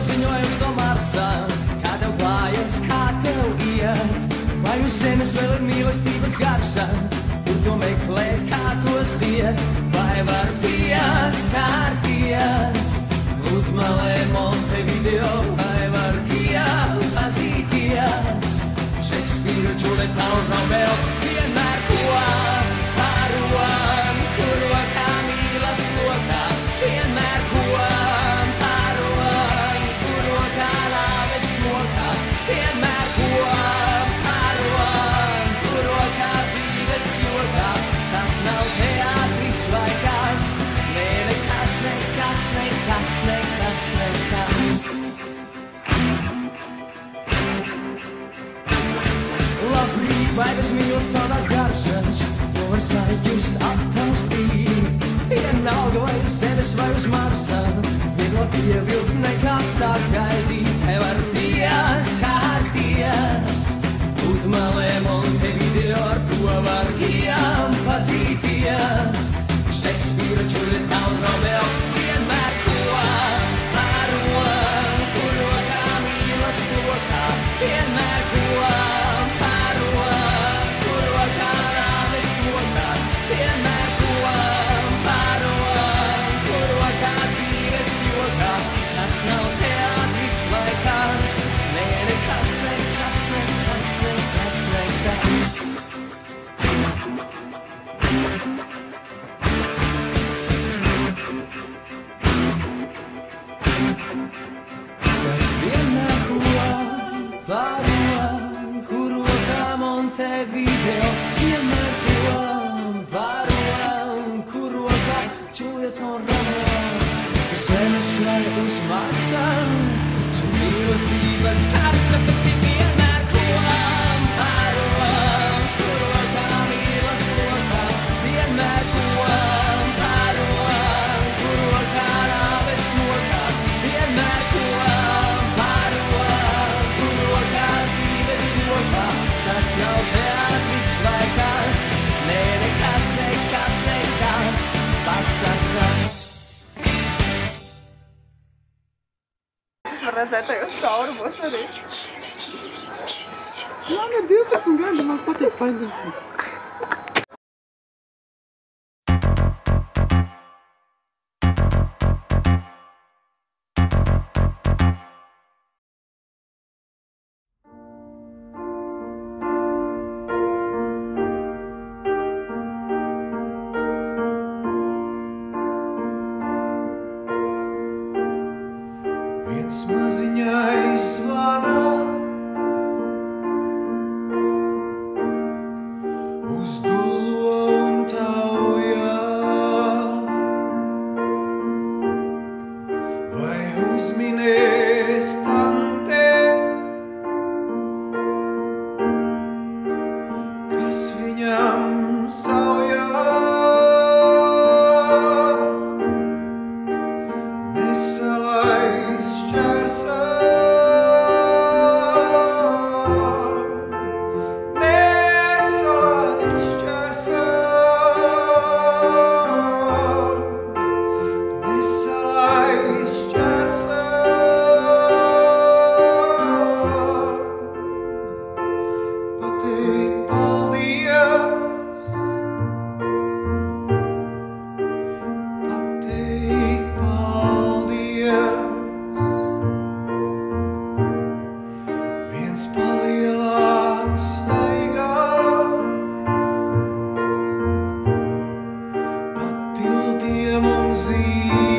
ziņojums no Marsa. Kā tev klājas, kā tev iet? Vai uz zemes vēl ir mīlestības garša? Kur to meklēt, kā to siet? Vai var pieskarties Pludmalē, Montevideo? Vai var iepazīties Šekspīra, Džulieta un Romeo? Vienmēr kopā rom, kur rokā mīlas lokā. Vienmēr kopā rom, kur rokā nāves mokā. Vienmēr kopā rom, kur rokā dzīves jokā. Tas nav teātris vai kas, ne nekas, nekas, nekas, nekas, nekas. Labrīt, vai bez mīlas saldas garšas, to var sajust, aptaustīt. Vienalga vai uz zemes vai uz Marsa, vieglāk pievilkt nekā sagaidīt. Te var pieskarties Pludmalē, Montevideo, ar to var iepazīties Šekspīra, Džulieta un Romeo. Vienmēr kopā rom, kur rokā mīlas lokā. Vienmēr kopā rom, kur rokā nāves mokā. Vienmēr kopā rom, kur rokā dzīves jokā. Tas nav teātris vai kas, ne nekas, nekas, nekas, nekas, nekas. Tas vienmēr kopā rom, kur rokā Montevideo. Vienmēr kopā rom, kur rokā Džulieta un Romeo. Uz zemes vai uz Marsa, šī mīlestības karša, bet tie vienmēr kopā rom, kur rokā mīlas lokā. Vienmēr kopā rom, kur rokā nāves mokā. Vienmēr kopā rom, kur rokā dzīves jokā. Tas nav teātris vai kas, ne nekas, nekas, nekas, pasakas. Var redzēt tajos caurumos arī. Man ir 12 gadi, man patīk paņemt. Viens maziņais zvana uz dullo un taujā. Vai uzminēs tante, kas viņam saujā? Nesalaiz šķērsā, nesalaiz šķērsā, nesalaiz šķērsā. Pateikt paldies, pateikt paldies. Viens palielāks staigā pa tiltiem un zīmēm.